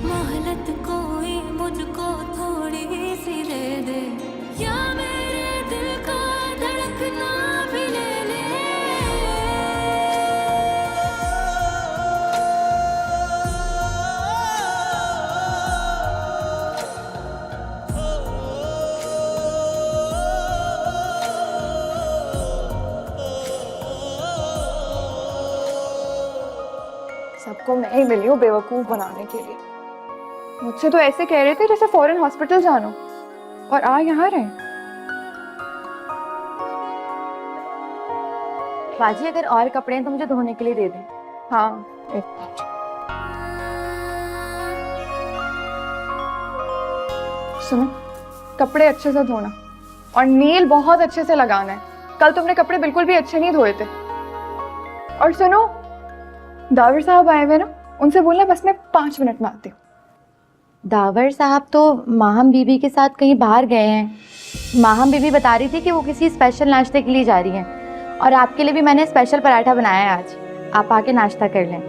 मोहलत कोई मुझको थोड़ी सी दे दे, या मेरे दिल का धड़कना भी ले ले। सबको मैं ही मिली हूँ बेवकूफ बनाने के लिए। मुझसे तो ऐसे कह रहे थे जैसे फॉरेन हॉस्पिटल जानो, और आ यहाँ रहे। बाजी अगर और कपड़े हैं तो मुझे धोने के लिए दे दें। हाँ, एक मिनट। सुनो, कपड़े अच्छे से धोना और नील बहुत अच्छे से लगाना है। कल तुमने कपड़े बिल्कुल भी अच्छे नहीं धोए थे। और सुनो, दावर साहब आए हुए ना, उनसे बोलना बस मैं 5 मिनट में आती हूँ। दावर साहब तो माहम बीबी के साथ कहीं बाहर गए हैं। माहम बीबी बता रही थी कि वो किसी स्पेशल नाश्ते के लिए जा रही हैं, और आपके लिए भी मैंने स्पेशल पराठा बनाया है आज। आप आके नाश्ता कर लें।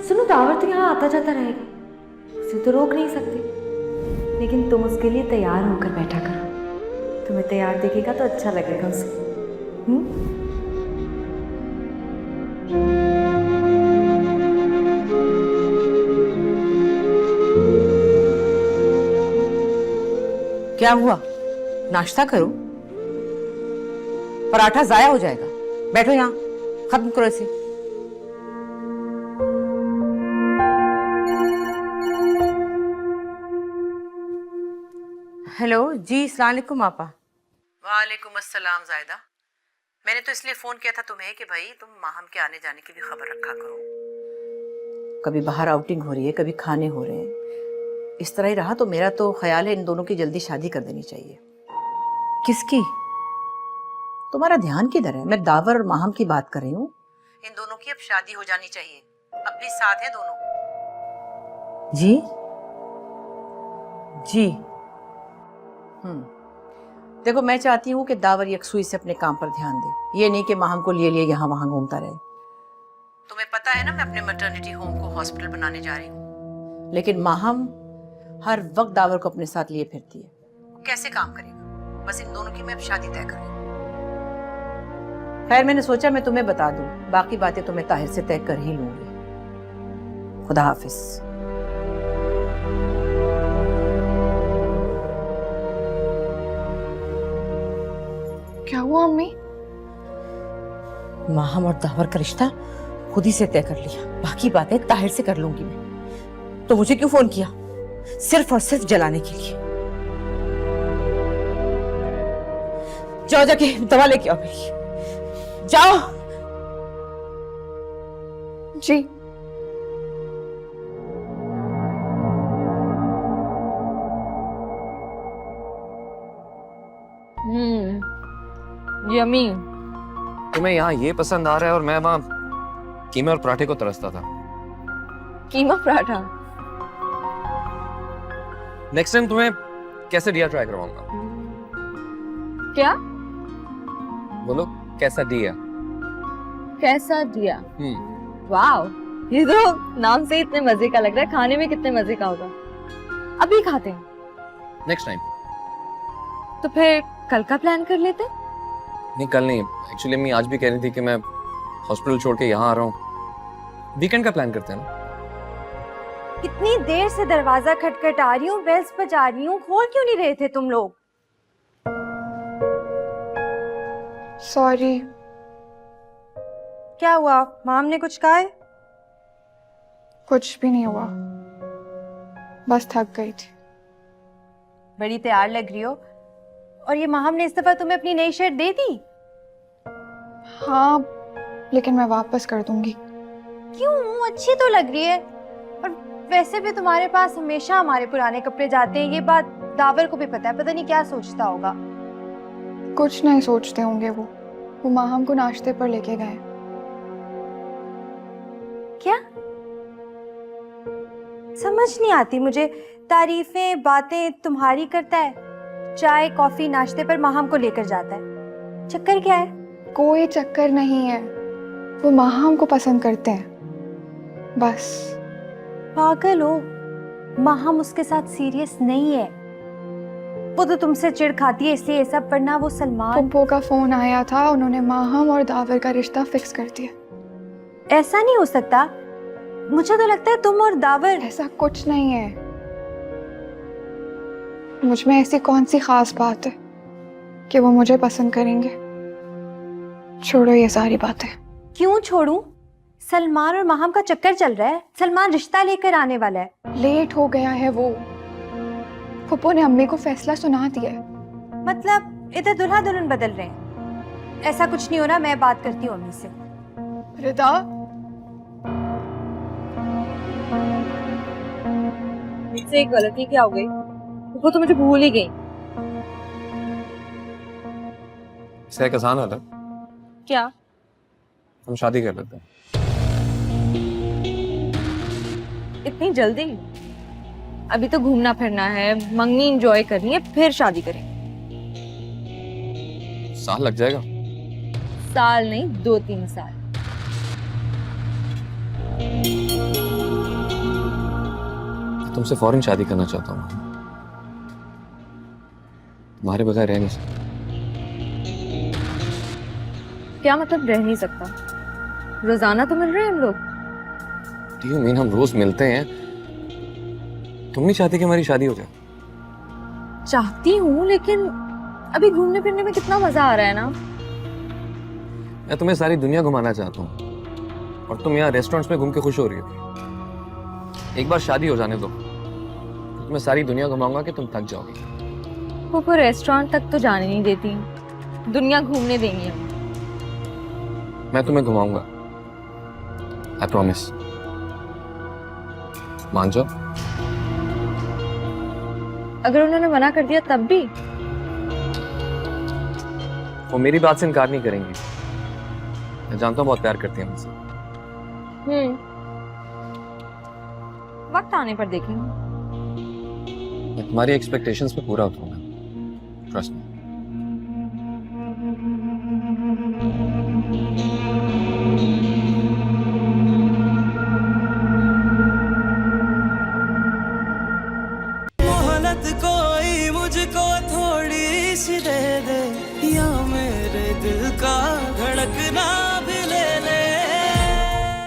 सुनो, दावर तो यहाँ आता जाता रहेगा, उसे तो रोक नहीं सकते, लेकिन तुम उसके लिए तैयार होकर बैठा करो। तुम्हें तैयार देखेगा तो अच्छा लगेगा उसको। क्या हुआ? नाश्ता करो, पराठा जाया हो जाएगा। बैठो यहाँ, खत्म करो इसे। हेलो जी, अस्सलाम वालेकुम आपा। वालेकुम अस्सलाम जायदा। मैंने तो इसलिए फोन किया था तुम्हें कि भाई तुम माहम के आने जाने की भी खबर रखा करो। कभी बाहर आउटिंग हो रही है, कभी खाने हो रहे हैं। इस तरह ही रहा तो मेरा तो ख्याल है इन दोनों की जल्दी शादी कर देनी चाहिए। किसकी? तुम्हारा ध्यान किधर है? मैं दावर और माहम की बात कर रही हूँ। इन दोनों की अब शादी हो जानी चाहिए। अपने साथ है दोनों। जी जी। देखो, मैं चाहती हूँ कि दावर यकसुई से अपने काम पर ध्यान दे। ये नहीं कि माहम को लिए लिए यहाँ वहां घूमता रहे। तुम्हें पता है ना, मैं अपने मैटरनिटी होम को हॉस्पिटल बनाने जा रही हूँ, लेकिन माहम हर वक्त दावर को अपने साथ लिए फिरती है। वो कैसे काम करेगा? बस इन दोनों की मैं अब शादी तय कर रही हूँ। खैर, मैंने सोचा मैं तुम्हें बता दूं, बाकी बातें तो मैं ताहिर से तय कर ही लूंगी। खुदा हाफिज। क्या हुआ अम्मी? माहम और दावर का रिश्ता खुद ही से तय कर लिया, बाकी बातें ताहिर से कर लूंगी मैं। तो मुझे क्यों फोन किया? सिर्फ और सिर्फ जलाने के लिए। जाओ, जाके दवा लेके आओ मेरी। जाओ। जी। यम्मी। तुम्हें यहाँ ये पसंद आ रहा है और मैं वहाँ कीमे और पराठे को तरसता था। कीमा पराठा? नेक्स्ट टाइम तुम्हें कैसे दिया ट्राई करवाऊंगा। क्या? बोलो, कैसा दिया? कैसा दिया? वाओ, ये तो नाम से इतने मजे का लग रहा है, खाने में कितने मजे का होगा। अभी खाते हैं। Next time. तो फिर कल का प्लान कर लेते? नहीं, कल नहीं। एक्चुअली मैं आज भी कह रही थी कि मैं हॉस्पिटल छोड़ के यहाँ आ रहा हूँ। वीकेंड का प्लान करते हैं ना। कितनी देर से दरवाजा खटखटा रही हूँ, बेल्स बजा रही हूँ, खोल क्यों नहीं रहे थे तुम लोग? सॉरी। क्या हुआ? माम ने कुछ कहा है? कुछ भी नहीं हुआ, बस थक गई थी। बड़ी तैयार लग रही हो। और ये माहम ने इस दफा तुम्हें अपनी नई शर्ट दे दी? हाँ, लेकिन मैं वापस कर दूंगी। क्यों? अच्छी तो लग रही है। और वैसे भी तुम्हारे पास हमेशा हमारे पुराने कपड़े जाते हैं, ये बात दावर को भी पता है। पता नहीं क्या सोचता होगा। कुछ नहीं सोचते होंगे वो माहम को नाश्ते पर लेके गए। क्या? समझ नहीं आती मुझे। तारीफें बातें तुम्हारी करता है, चाय कॉफी नाश्ते पर माहम को लेकर जाता है। चक्कर क्या है? कोई चक्कर नहीं है, वो माहम को पसंद करते हैं बस। पागल हो, माहम उसके साथ सीरियस नहीं है। वो तो तुमसे चिढ़ खाती है इसलिए ये सब, वरना वो सलमान। पप्पो का फोन आया था, उन्होंने माहम और दावर का रिश्ता फिक्स कर दिया। ऐसा नहीं हो सकता। मुझे तो लगता है तुम और दावर। ऐसा कुछ नहीं है, मुझ में ऐसी कौन सी खास बात है कि वो मुझे पसंद करेंगे। छोड़ो ये सारी बातें। क्यों छोड़ूं? सलमान और माहम का चक्कर चल रहा है। सलमान रिश्ता लेकर आने वाला है। लेट हो गया है वो। पप्पो ने अम्मी को फैसला सुना दिया है। मतलब इधर दूल्हा दुल्हन बदल रहे हैं? ऐसा कुछ नहीं हो रहा। मैं बात करती हूँ अम्मी से। रिदा, मुझसे एक गलती क्या हो गई? वो तो मुझे भूल ही गई। इसका एक आसान हल है, क्या? हम शादी कर लेते हैं। इतनी जल्दी? अभी तो घूमना फिरना है, मंगनी एंजॉय करनी है, फिर शादी करें। साल लग जाएगा। साल नहीं, 2-3 साल। तुमसे फौरन शादी करना चाहता हूँ, तुम्हारे बगैर रह नहीं सकता। क्या मतलब रह नहीं सकता? रोजाना तो मिल रहे हैं हम लोग। Do you mean हम रोज मिलते हैं? तुम नहीं चाहती कि हमारी शादी हो जाए? चाहती हूँ, लेकिन अभी घूमने फिरने में कितना मजा आ रहा है ना। मैं तुम्हें सारी दुनिया घुमाना चाहता हूँ और तुम यहाँ रेस्टोरेंट्स में घूम के खुश हो रही हो। एक बार शादी हो जाने दो, तो तुम्हें सारी दुनिया घुमाऊंगा कि तुम थक जाओगी। वो रेस्टोरेंट तक तो जाने नहीं देती, दुनिया घूमने देंगी हम। मैं तुम्हें घुमाऊंगा, आई प्रॉमिस। मान जाओ। अगर उन्होंने मना कर दिया तब भी? वो मेरी बात से इनकार नहीं करेंगी। मैं जानता हूँ बहुत प्यार करती है मुझसे। वक्त आने पर देखेंगे। मैं तुम्हारी एक्सपेक्टेशंस पे पूरा उतरूंगा, ट्रस्ट मी।